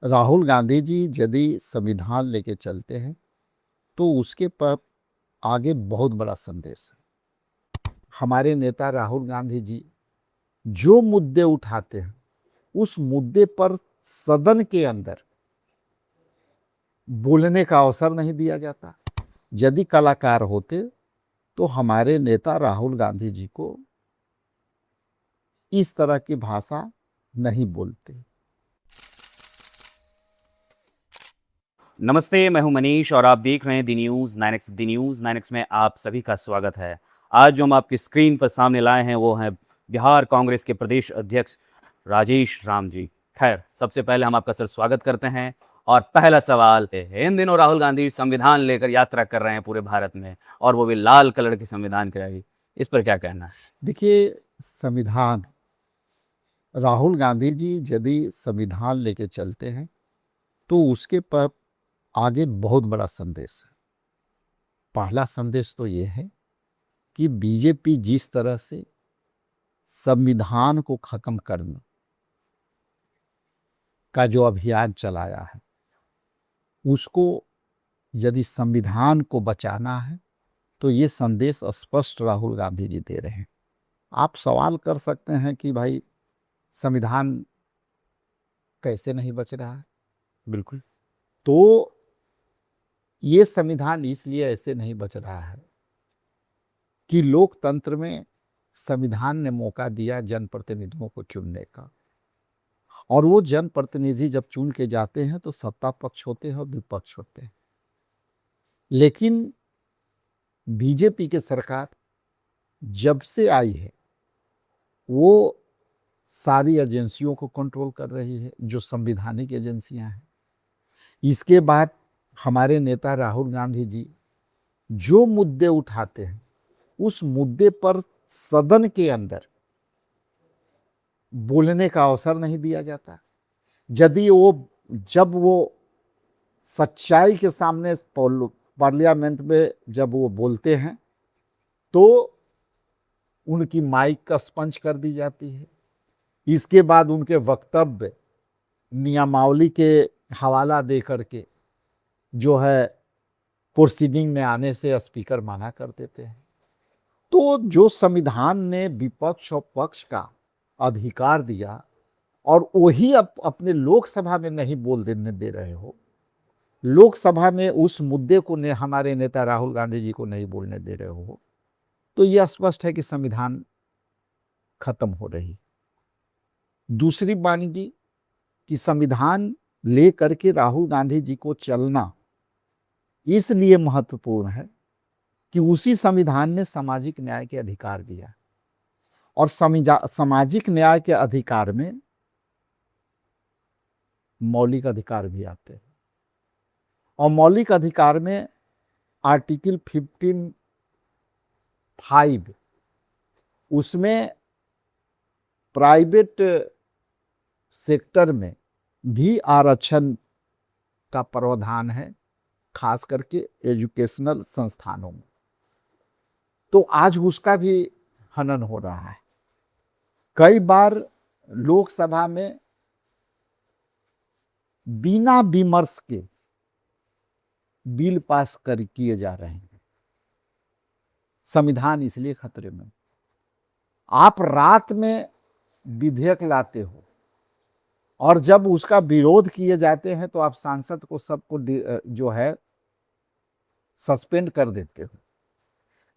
राहुल गांधी जी यदि संविधान लेके चलते हैं तो उसके पर आगे बहुत बड़ा संदेश है। हमारे नेता राहुल गांधी जी जो मुद्दे उठाते हैं उस मुद्दे पर सदन के अंदर बोलने का अवसर नहीं दिया जाता। यदि कलाकार होते तो हमारे नेता राहुल गांधी जी को इस तरह की भाषा नहीं बोलते। नमस्ते, मैं हूं मनीष और आप देख रहे हैं दी न्यूज़ 9X। दी न्यूज़ 9X में आप सभी का स्वागत है। आज जो हम आपकी स्क्रीन पर सामने लाए हैं वो हैं बिहार कांग्रेस के प्रदेश अध्यक्ष राजेश राम जी। खैर, सबसे पहले हम आपका सर स्वागत करते हैं और पहला सवाल है, इन दिनों राहुल गांधी संविधान लेकर यात्रा कर रहे हैं पूरे भारत में, और वो भी लाल कलर के संविधान की। इस पर क्या कहना है? देखिए, संविधान, राहुल गांधी जी यदि संविधान लेके चलते हैं तो उसके पर आगे बहुत बड़ा संदेश है। पहला संदेश तो ये है कि बीजेपी जिस तरह से संविधान को खत्म करने का जो अभियान चलाया है, उसको यदि संविधान को बचाना है तो ये संदेश स्पष्ट राहुल गांधी जी दे रहे हैं। आप सवाल कर सकते हैं कि भाई संविधान कैसे नहीं बच रहा है। बिल्कुल। तो ये संविधान इसलिए ऐसे नहीं बच रहा है कि लोकतंत्र में संविधान ने मौका दिया जनप्रतिनिधियों को चुनने का, और वो जनप्रतिनिधि जब चुन के जाते हैं तो सत्ता पक्ष होते हैं और विपक्ष होते हैं। लेकिन बीजेपी की सरकार जब से आई है वो सारी एजेंसियों को कंट्रोल कर रही है जो संवैधानिक एजेंसियां हैं। इसके बाद हमारे नेता राहुल गांधी जी जो मुद्दे उठाते हैं उस मुद्दे पर सदन के अंदर बोलने का अवसर नहीं दिया जाता। जब वो सच्चाई के सामने पार्लियामेंट में जब वो बोलते हैं तो उनकी माइक का स्पंज कर दी जाती है। इसके बाद उनके वक्तव्य नियमावली के हवाला दे करके जो है प्रोसीडिंग में आने से स्पीकर मना कर देते हैं। तो जो संविधान ने विपक्ष और पक्ष का अधिकार दिया और वही अपने लोकसभा में नहीं बोल देने दे रहे हो, लोकसभा में उस मुद्दे को हमारे नेता राहुल गांधी जी को नहीं बोलने दे रहे हो, तो यह स्पष्ट है कि संविधान खत्म हो रही। दूसरी बात कि संविधान ले करके राहुल गांधी जी को चलना इसलिए महत्वपूर्ण है कि उसी संविधान ने सामाजिक न्याय के अधिकार दिया, और सामाजिक न्याय के अधिकार में मौलिक अधिकार भी आते हैं। और मौलिक अधिकार में आर्टिकल 15(5) उसमें प्राइवेट सेक्टर में भी आरक्षण का प्रावधान है, खास करके एजुकेशनल संस्थानों में। तो आज उसका भी हनन हो रहा है। कई बार लोकसभा में बिना विमर्श के बिल पास किए जा रहे हैं। संविधान इसलिए खतरे में। आप रात में विधेयक लाते हो और जब उसका विरोध किए जाते हैं तो आप सांसद को सबको जो है सस्पेंड कर देते हो।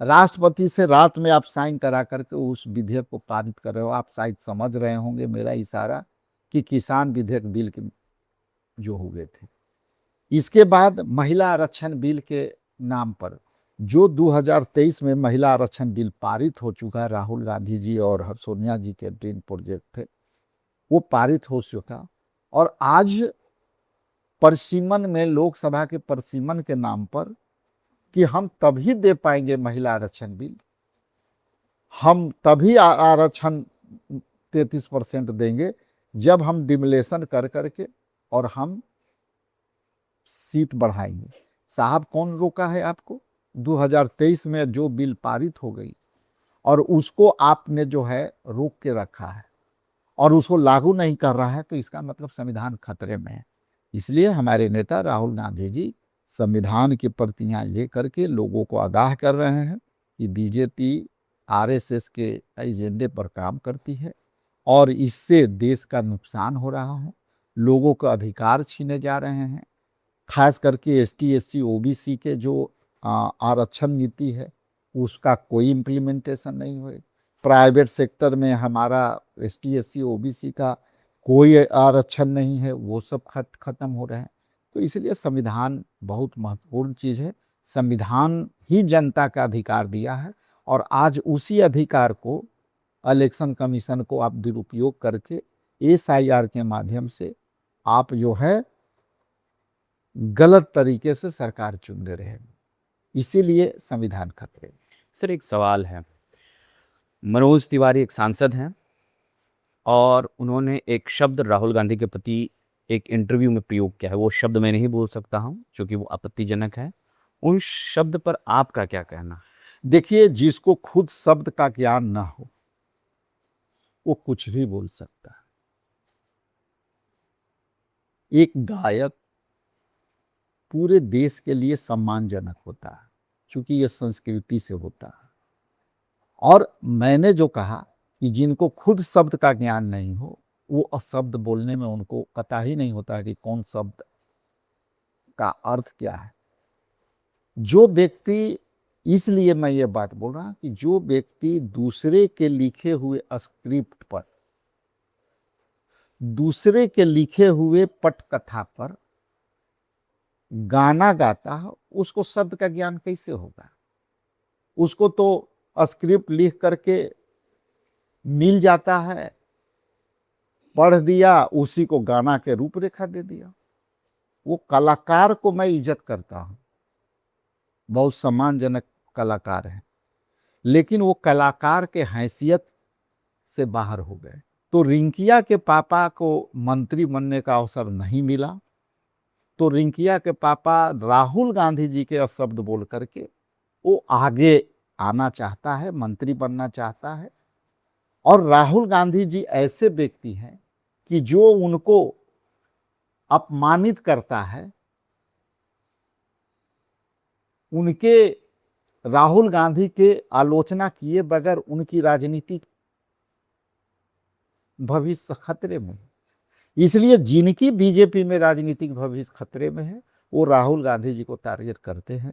राष्ट्रपति से रात में आप साइन करा करके उस विधेयक को पारित कर रहे हो। आप शायद समझ रहे होंगे मेरा इशारा कि किसान विधेयक बिल के जो हुए थे। इसके बाद महिला आरक्षण बिल के नाम पर जो 2023 में महिला आरक्षण बिल पारित हो चुका है, राहुल गांधी जी और सोनिया जी के ड्रीम प्रोजेक्ट थे, वो पारित हो चुका। और आज परिसीमन में, लोकसभा के परिसीमन के नाम पर कि हम तभी दे पाएंगे महिला आरक्षण बिल, हम तभी आरक्षण 33% देंगे जब हम डिमोलेशन कर करके और हम सीट बढ़ाएंगे। साहब, कौन रोका है आपको? 2023 में जो बिल पारित हो गई और उसको आपने जो है रोक के रखा है और उसको लागू नहीं कर रहा है, तो इसका मतलब संविधान खतरे में है। इसलिए हमारे नेता राहुल गांधी जी संविधान की प्रतियां लेकर के लोगों को आगाह कर रहे हैं कि बीजेपी आरएसएस के एजेंडे पर काम करती है और इससे देश का नुकसान हो रहा है, लोगों का अधिकार छीने जा रहे हैं। खास करके एसटी एससी ओबीसी के जो आरक्षण नीति है उसका कोई इम्प्लीमेंटेशन नहीं हुए। प्राइवेट सेक्टर में हमारा एसटी एससी ओबीसी का कोई आरक्षण नहीं है, वो सब खत्म हो रहे हैं। तो इसलिए संविधान बहुत महत्वपूर्ण चीज़ है। संविधान ही जनता का अधिकार दिया है और आज उसी अधिकार को इलेक्शन कमीशन को आप दुरुपयोग करके एसआईआर के माध्यम से आप जो है गलत तरीके से सरकार चुन दे रहे हैं, इसीलिए संविधान खतरे में। सर एक सवाल है, मनोज तिवारी एक सांसद हैं और उन्होंने एक शब्द राहुल गांधी के प्रति एक इंटरव्यू में प्रयोग किया है। वो शब्द मैं नहीं बोल सकता हूँ क्योंकि वो आपत्तिजनक है। उन शब्द पर आपका क्या कहना? देखिए, जिसको खुद शब्द का ज्ञान ना हो वो कुछ भी बोल सकता है। एक गायक पूरे देश के लिए सम्मानजनक होता है क्योंकि यह संस्कृति से होता है। और मैंने जो कहा कि जिनको खुद शब्द का ज्ञान नहीं हो वो अशब्द बोलने में उनको पता ही नहीं होता है कि कौन शब्द का अर्थ क्या है। जो व्यक्ति, इसलिए मैं ये बात बोल रहा कि जो व्यक्ति दूसरे के लिखे हुए स्क्रिप्ट पर, दूसरे के लिखे हुए पटकथा पर गाना गाता है उसको शब्द का ज्ञान कैसे होगा? उसको तो स्क्रिप्ट लिख करके मिल जाता है, पढ़ दिया, उसी को गाना के रूपरेखा दे दिया। वो कलाकार को मैं इज्जत करता हूँ, बहुत सम्मानजनक कलाकार है, लेकिन वो कलाकार के हैसियत से बाहर हो गए। तो रिंकिया के पापा को मंत्री बनने का अवसर नहीं मिला तो रिंकिया के पापा राहुल गांधी जी के शब्द बोल करके वो आगे आना चाहता है, मंत्री बनना चाहता है। और राहुल गांधी जी ऐसे व्यक्ति हैं कि जो उनको अपमानित करता है, उनके राहुल गांधी के आलोचना किए बगैर उनकी राजनीतिक भविष्य खतरे में है। इसलिए जिनकी बीजेपी में राजनीतिक भविष्य खतरे में है वो राहुल गांधी जी को टारगेट करते हैं।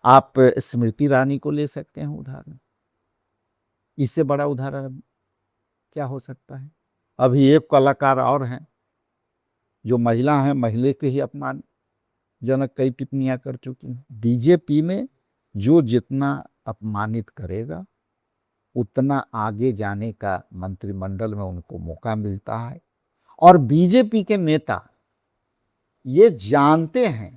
आप स्मृति ईरानी को ले सकते हैं उदाहरण, इससे बड़ा उदाहरण क्या हो सकता है? अभी एक कलाकार और हैं जो महिला हैं, महिला के ही अपमानजनक कई टिप्पणियां कर चुकी हैं। बीजेपी में जो जितना अपमानित करेगा उतना आगे जाने का मंत्रिमंडल में उनको मौका मिलता है। और बीजेपी के नेता ये जानते हैं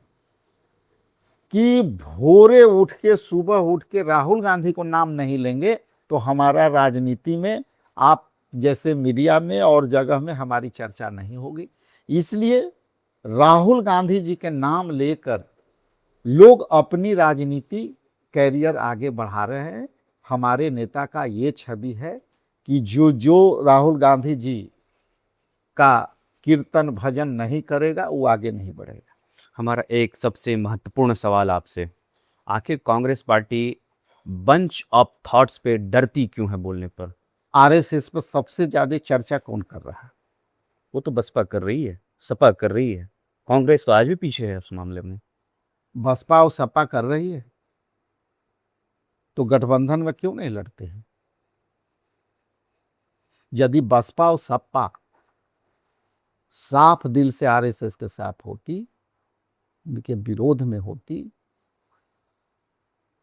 कि भोरे उठ के, सुबह उठ के राहुल गांधी को नाम नहीं लेंगे तो हमारा राजनीति में, आप जैसे मीडिया में और जगह में हमारी चर्चा नहीं होगी। इसलिए राहुल गांधी जी के नाम लेकर लोग अपनी राजनीति कैरियर आगे बढ़ा रहे हैं। हमारे नेता का ये छवि है कि जो राहुल गांधी जी का कीर्तन भजन नहीं करेगा वो आगे नहीं बढ़ेगा। हमारा एक सबसे महत्वपूर्ण सवाल आपसे, आखिर Congress party bunch of thoughts पे डरती क्यों है बोलने पर? आरएसएस पर सबसे ज्यादा चर्चा कौन कर रहा है? वो तो बसपा कर रही है, सपा कर रही है, कांग्रेस तो आज भी पीछे है उस मामले में। बसपा और सपा कर रही है तो गठबंधन में क्यों नहीं लड़ते हैं? यदि बसपा और सपा साफ दिल से आरएसएस के साथ होती, उनके विरोध में होती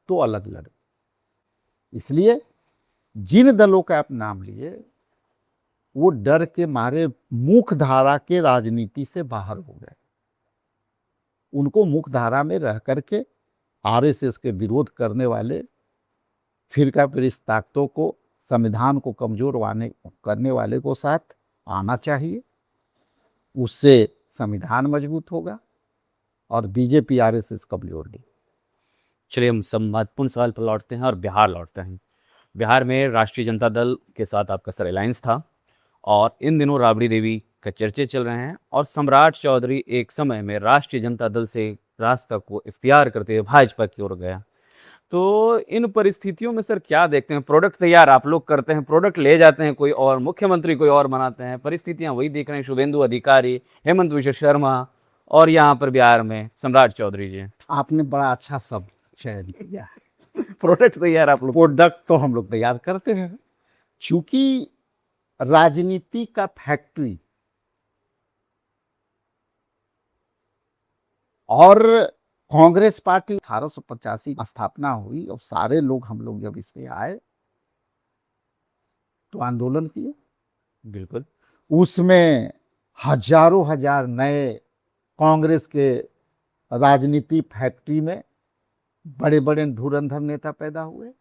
तो अलग लड़े। इसलिए जिन दलों का आप नाम लिए वो डर के मारे मुख्य धारा के राजनीति से बाहर हो गए। उनको मुख्य धारा में रह करके आरएसएस के विरोध करने वाले फिरका फिरिस्त ताकतों को, संविधान को कमजोर करने वाले को साथ आना चाहिए। उससे संविधान मजबूत होगा और बीजेपी आरएसएस कमजोर नहीं। चलिए हम सब महत्वपूर्ण सवाल पर लौटते हैं और बिहार लौटते हैं। बिहार में राष्ट्रीय जनता दल के साथ आपका सर अलायंस था और इन दिनों राबड़ी देवी का चर्चे चल रहे हैं और सम्राट चौधरी एक समय में राष्ट्रीय जनता दल से रास्ता को इख्तियार करते हुए भाजपा की ओर गया। तो इन परिस्थितियों में सर क्या देखते हैं? प्रोडक्ट तैयार आप लोग करते हैं, प्रोडक्ट ले जाते हैं कोई और, मुख्यमंत्री कोई और बनाते हैं, परिस्थितियां वही देख रहे हैं, शुभेंदु अधिकारी, हेमंत विश्व शर्मा और यहाँ पर बिहार में सम्राट चौधरी जी। आपने बड़ा अच्छा शब्द चयन किया है। प्रोडक्ट तैयार आप लोग? प्रोडक्ट तो हम लोग तैयार करते हैं, चूंकि राजनीति का फैक्ट्री और कांग्रेस पार्टी 1885 स्थापना हुई और सारे लोग हम लोग जब इसमें आए तो आंदोलन किए। बिल्कुल। उसमें हजारों हजार नए कांग्रेस के राजनीति फैक्ट्री में बड़े बड़े धुरंधर नेता पैदा हुए।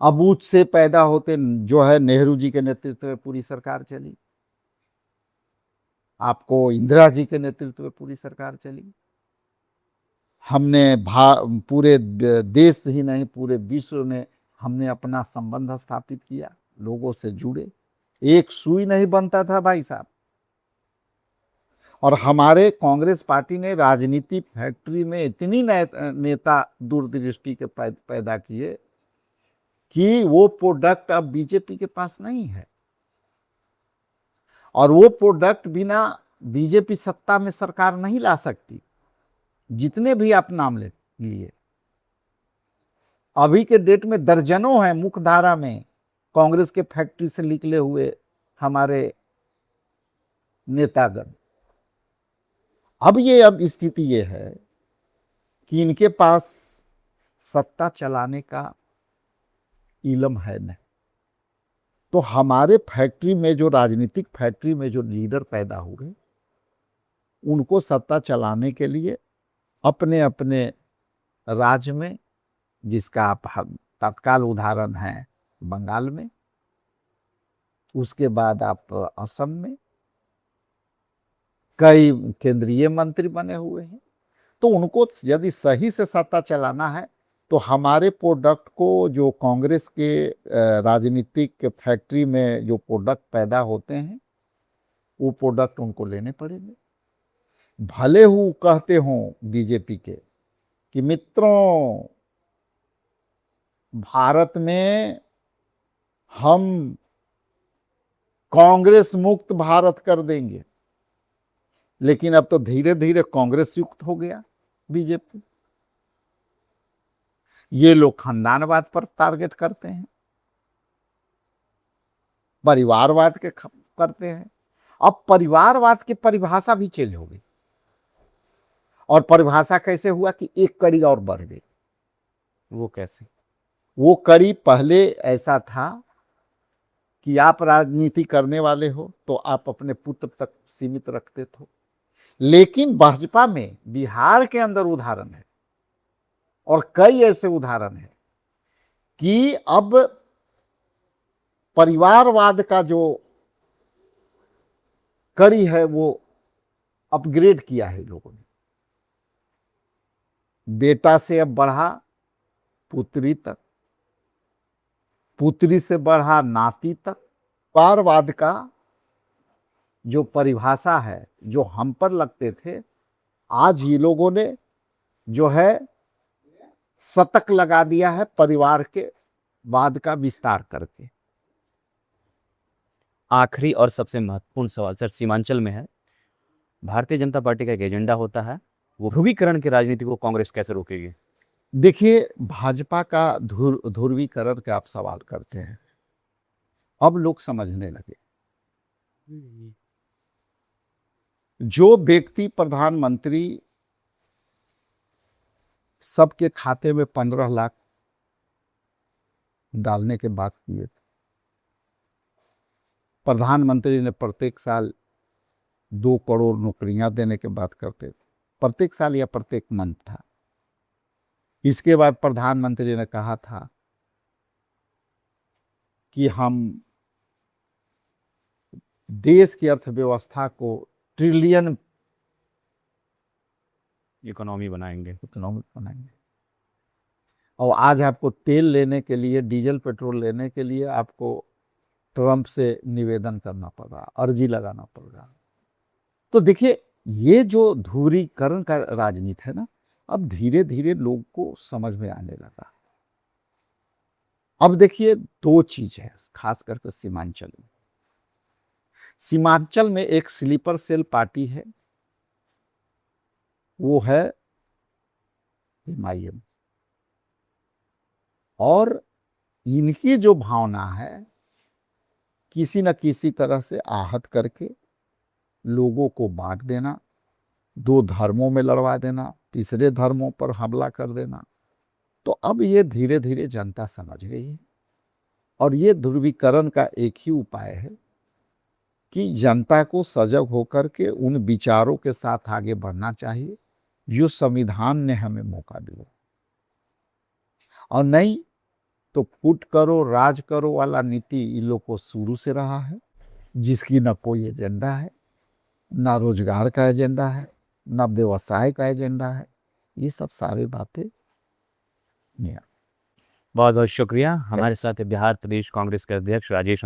अब उससे पैदा होते जो है नेहरू जी के नेतृत्व में पूरी सरकार चली, आपको इंदिरा जी के नेतृत्व में पूरी सरकार चली। हमने पूरे देश ही नहीं पूरे विश्व में हमने अपना संबंध स्थापित किया, लोगों से जुड़े। एक सुई नहीं बनता था भाई साहब। और हमारे कांग्रेस पार्टी ने राजनीति फैक्ट्री में इतनी नेता दूरदृष्टि के पैदा किए कि वो प्रोडक्ट अब बीजेपी के पास नहीं है, और वो प्रोडक्ट बिना बीजेपी सत्ता में सरकार नहीं ला सकती। जितने भी आप नाम लिए अभी के डेट में दर्जनों हैं मुख्यधारा में कांग्रेस के फैक्ट्री से निकले हुए हमारे नेतागण। अब स्थिति ये है कि इनके पास सत्ता चलाने का इल्म है नहीं, तो हमारे फैक्ट्री में जो राजनीतिक फैक्ट्री में जो लीडर पैदा हुए उनको सत्ता चलाने के लिए अपने अपने राज्य में, जिसका आप तत्काल उदाहरण है बंगाल में, उसके बाद आप असम में कई केंद्रीय मंत्री बने हुए हैं। तो उनको यदि सही से सत्ता चलाना है तो हमारे प्रोडक्ट को जो कांग्रेस के राजनीतिक फैक्ट्री में जो प्रोडक्ट पैदा होते हैं वो प्रोडक्ट उनको लेने पड़ेंगे। भले वो कहते हों बीजेपी के कि मित्रों भारत में हम कांग्रेस मुक्त भारत कर देंगे, लेकिन अब तो धीरे धीरे कांग्रेस युक्त हो गया बीजेपी। ये लोग खानदानवाद पर टारगेट करते हैं, परिवारवाद के करते हैं। अब परिवारवाद की परिभाषा भी चेंज हो गई, और परिभाषा कैसे हुआ कि एक कड़ी और बढ़ गई। वो कैसे? वो कड़ी पहले ऐसा था कि आप राजनीति करने वाले हो तो आप अपने पुत्र तक सीमित रखते थे, लेकिन भाजपा में बिहार के अंदर उदाहरण है और कई ऐसे उदाहरण हैं कि अब परिवारवाद का जो कड़ी है वो अपग्रेड किया है लोगों ने। बेटा से अब बढ़ा पुत्री तक, पुत्री से बढ़ा नाती तक। परिवारवाद का जो परिभाषा है जो हम पर लगते थे, आज ये लोगों ने जो है शतक लगा दिया है परिवार के वाद का विस्तार करके। आखिरी और सबसे महत्वपूर्ण सवाल सर सीमांचल में है। भारतीय जनता पार्टी का एक एजेंडा होता है, वो ध्रुवीकरण की राजनीति को कांग्रेस कैसे रोकेगी? देखिए, भाजपा का ध्रुवीकरण का आप सवाल करते हैं, अब लोग समझने लगे। जो व्यक्ति प्रधानमंत्री सबके खाते में 15 लाख डालने के बात किए थे, प्रधानमंत्री ने प्रत्येक साल 2 करोड़ नौकरियां देने के बात करते थे, प्रत्येक साल या प्रत्येक मंथ था। इसके बाद प्रधानमंत्री ने कहा था कि हम देश की अर्थव्यवस्था को ट्रिलियन इकोनॉमी बनाएंगे। और आज आपको तेल लेने के लिए, डीजल पेट्रोल लेने के लिए आपको ट्रंप से निवेदन करना पड़ रहा, अर्जी लगाना पड़ रहा। तो देखिए, ये जो ध्रुवीकरण का राजनीति है ना, अब धीरे धीरे लोग को समझ में आने लगा। अब देखिए, दो चीज है खास करके सीमांचल में। सीमांचल में एक स्लीपर सेल पार्टी है, वो है MIM, और इनकी जो भावना है किसी न किसी तरह से आहत करके लोगों को बांट देना, दो धर्मों में लड़वा देना, तीसरे धर्मों पर हमला कर देना। तो अब ये धीरे धीरे जनता समझ गई है, और ये ध्रुवीकरण का एक ही उपाय है कि जनता को सजग होकर के उन विचारों के साथ आगे बढ़ना चाहिए जो संविधान ने हमें मौका दिया, और नहीं तो फूट करो राज करो वाला नीति इन लोग को शुरू से रहा है, जिसकी न कोई एजेंडा है, ना रोजगार का एजेंडा है, ना व्यवसाय का एजेंडा है। ये सब सारी बातें नहीं। बहुत बहुत शुक्रिया। हमारे साथ बिहार प्रदेश कांग्रेस के अध्यक्ष राजेश